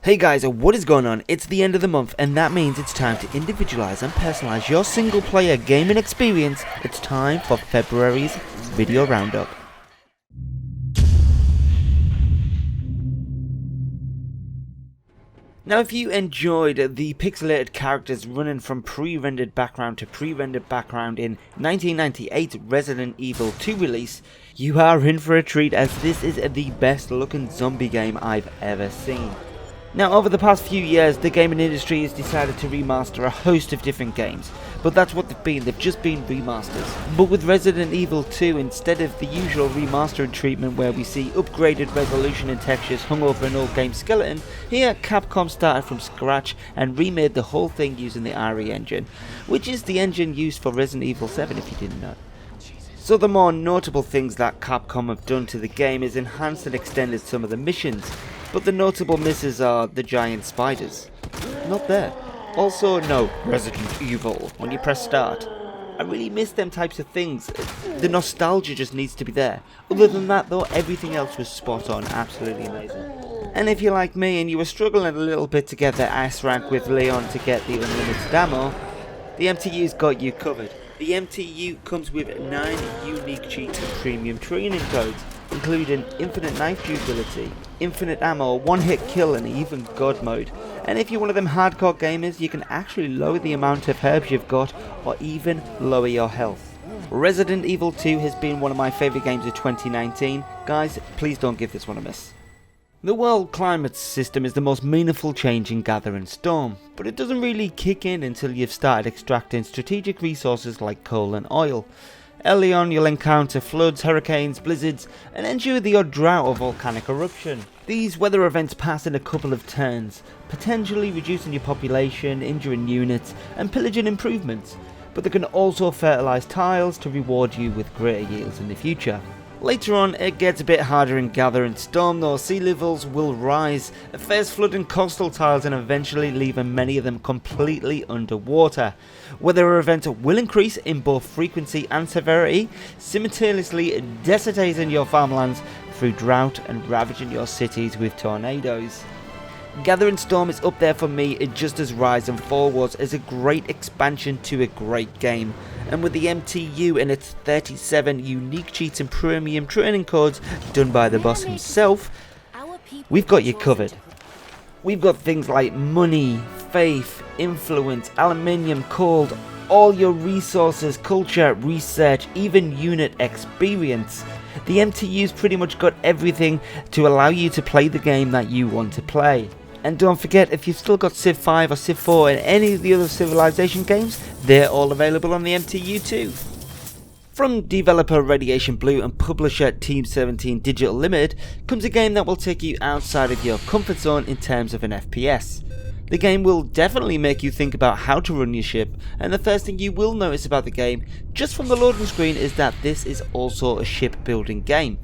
Hey guys, what is going on? It's the end of the month and that means it's time to individualize and personalize your single player gaming experience. It's time for February's video roundup. Now if you enjoyed the pixelated characters running from pre-rendered background to pre-rendered background in 1998 Resident Evil 2 release, you are in for a treat as this is the best looking zombie game I've ever seen. Now over the past few years the gaming industry has decided to remaster a host of different games, but that's what they've just been remasters. But with Resident Evil 2, instead of the usual remastering treatment where we see upgraded resolution and textures hung over an old game skeleton, here Capcom started from scratch and remade the whole thing using the RE engine, which is the engine used for Resident Evil 7 if you didn't know. So the more notable things that Capcom have done to the game is enhanced and extended some of the missions, but the notable misses are the giant spiders. Not there. Also no Resident Evil when you press start. I really miss them types of things. The nostalgia just needs to be there. Other than that though, everything else was spot on, absolutely amazing. And if you're like me and you were struggling a little bit to get the S rank with Leon to get the unlimited ammo, the MTU's got you covered. The MTU comes with 9 unique cheats and premium training codes, including infinite knife durability, infinite ammo, one-hit kill and even God mode. And if you're one of them hardcore gamers, you can actually lower the amount of herbs you've got or even lower your health. Resident Evil 2 has been one of my favourite games of 2019. Guys, please don't give this one a miss. The world climate system is the most meaningful change in Gather and Storm, but it doesn't really kick in until you've started extracting strategic resources like coal and oil. Early on you'll encounter floods, hurricanes, blizzards, and endure the odd drought or volcanic eruption. These weather events pass in a couple of turns, potentially reducing your population, injuring units, and pillaging improvements, but they can also fertilise tiles to reward you with greater yields in the future. Later on it gets a bit harder in Gather and Storm though. Sea levels will rise, affairs flooding coastal tiles and eventually leaving many of them completely underwater. Weather events will increase in both frequency and severity, simultaneously desiccating your farmlands through drought and ravaging your cities with tornadoes. Gather and Storm is up there for me just as Rise and Fall was as a great expansion to a great game, and with the MTU and its 37 unique cheats and premium training codes done by the boss himself, we've got you covered. We've got things like money, faith, influence, aluminium, cold, all your resources, culture, research, even unit experience. The MTU's pretty much got everything to allow you to play the game that you want to play. And don't forget, if you've still got Civ 5 or Civ 4 and any of the other Civilization games, they're all available on the MTU too. From developer Radiation Blue and publisher Team 17 Digital Limited comes a game that will take you outside of your comfort zone in terms of an FPS. The game will definitely make you think about how to run your ship, and the first thing you will notice about the game just from the loading screen is that this is also a ship building game.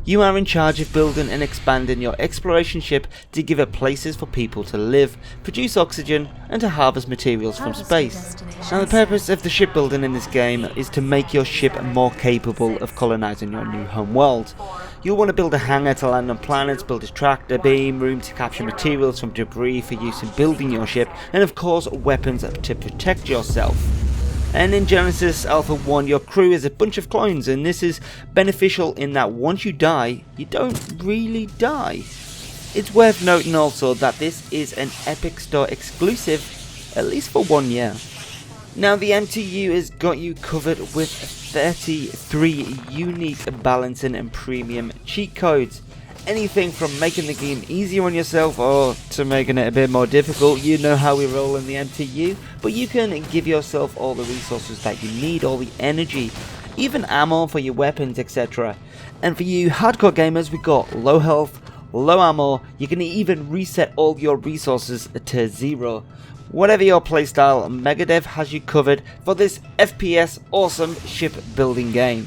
You are in charge of building and expanding your exploration ship to give it places for people to live, produce oxygen, and to harvest materials from space. Now the purpose of the shipbuilding in this game is to make your ship more capable of colonising your new home world. You'll want to build a hangar to land on planets, build a tractor beam, room to capture materials from debris for use in building your ship, and of course weapons to protect yourself. And in Genesis Alpha 1 your crew is a bunch of clones, and this is beneficial in that once you die, you don't really die. It's worth noting also that this is an Epic Store exclusive, at least for 1 year. Now the MTU has got you covered with 33 unique balancing and premium cheat codes. Anything from making the game easier on yourself or to making it a bit more difficult. You know how we roll in the MTU, but you can give yourself all the resources that you need, all the energy, even ammo for your weapons, etc. And for you hardcore gamers, we got low health, low ammo, you can even reset all your resources to 0. Whatever your playstyle, MegaDev has you covered for this FPS awesome ship building game.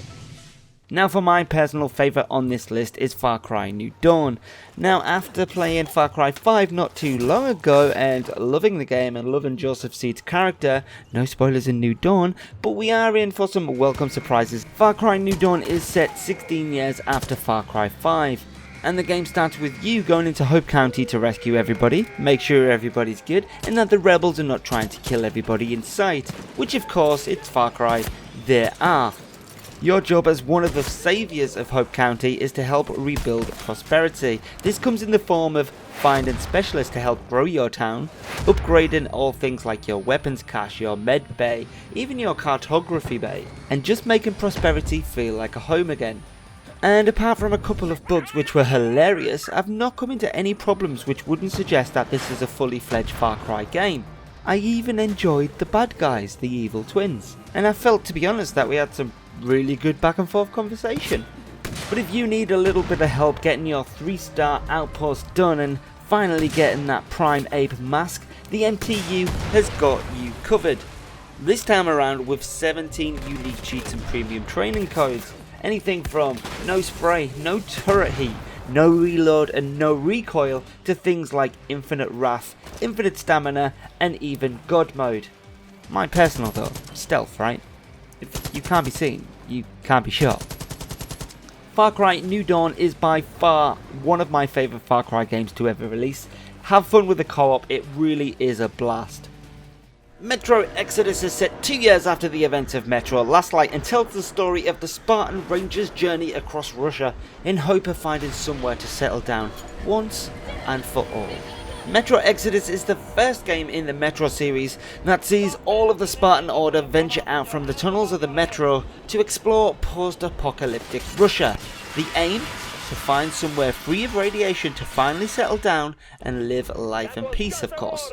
Now for my personal favourite on this list is Far Cry New Dawn. Now after playing Far Cry 5 not too long ago and loving the game and loving Joseph Seed's character, no spoilers in New Dawn, but we are in for some welcome surprises. Far Cry New Dawn is set 16 years after Far Cry 5. And the game starts with you going into Hope County to rescue everybody, make sure everybody's good, and that the rebels are not trying to kill everybody in sight, which of course, it's Far Cry, there are. Your job as one of the saviours of Hope County is to help rebuild prosperity. This comes in the form of finding specialists to help grow your town, upgrading all things like your weapons cache, your med bay, even your cartography bay, and just making prosperity feel like a home again. And apart from a couple of bugs which were hilarious, I've not come into any problems which wouldn't suggest that this is a fully fledged Far Cry game. I even enjoyed the bad guys, the evil twins, and I felt, to be honest, that we had some really good back and forth conversation. But if you need a little bit of help getting your 3-star outpost done and finally getting that Prime Ape mask, the MTU has got you covered. This time around with 17 unique cheats and premium training codes. Anything from no spray, no turret heat, no reload and no recoil to things like infinite wrath, infinite stamina and even God mode. My personal though, stealth, right? If you can't be seen, you can't be shot. Far Cry New Dawn is by far one of my favourite Far Cry games to ever release. Have fun with the co-op, it really is a blast. Metro Exodus is set 2 years after the events of Metro Last Light and tells the story of the Spartan Rangers' journey across Russia in hope of finding somewhere to settle down once and for all. Metro Exodus is the first game in the Metro series that sees all of the Spartan Order venture out from the tunnels of the Metro to explore post-apocalyptic Russia. The aim? To find somewhere free of radiation to finally settle down and live life in peace, of course.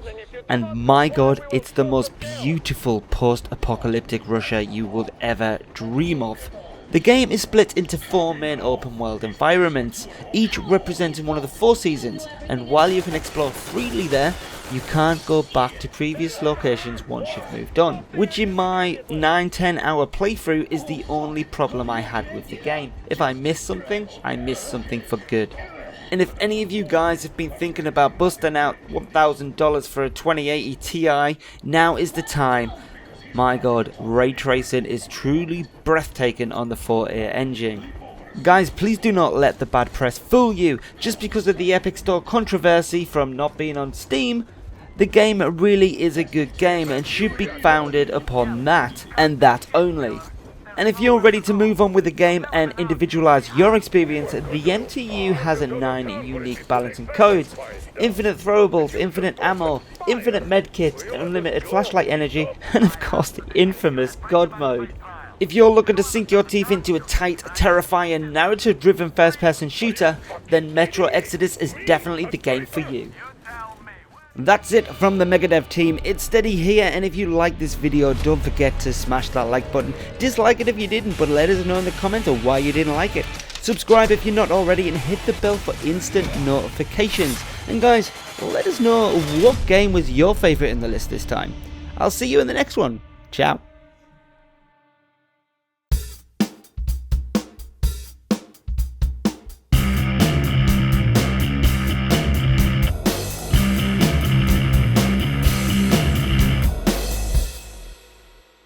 And my god, it's the most beautiful post-apocalyptic Russia you would ever dream of. The game is split into 4 main open world environments, each representing one of the 4 seasons, and while you can explore freely there, you can't go back to previous locations once you've moved on, which in my 9-10 hour playthrough is the only problem I had with the game. If I miss something, I miss something for good. And if any of you guys have been thinking about busting out $1,000 for a 2080 Ti, now is the time. My god, ray tracing is truly breathtaking on the 4A engine. Guys, please do not let the bad press fool you. Just because of the Epic Store controversy from not being on Steam, the game really is a good game and should be founded upon that, and that only. And if you're ready to move on with the game and individualize your experience, the MTU has 9 unique balancing codes. Infinite throwables, infinite ammo, infinite medkits, unlimited flashlight energy, and of course the infamous God mode. If you're looking to sink your teeth into a tight, terrifying, narrative-driven first-person shooter, then Metro Exodus is definitely the game for you. That's it from the MegaDev team. It's Steady here, and if you like this video, don't forget to smash that like button. Dislike it if you didn't, but let us know in the comments of why you didn't like it. Subscribe if you're not already, and hit the bell for instant notifications. And guys, let us know what game was your favourite in the list this time. I'll see you in the next one. Ciao.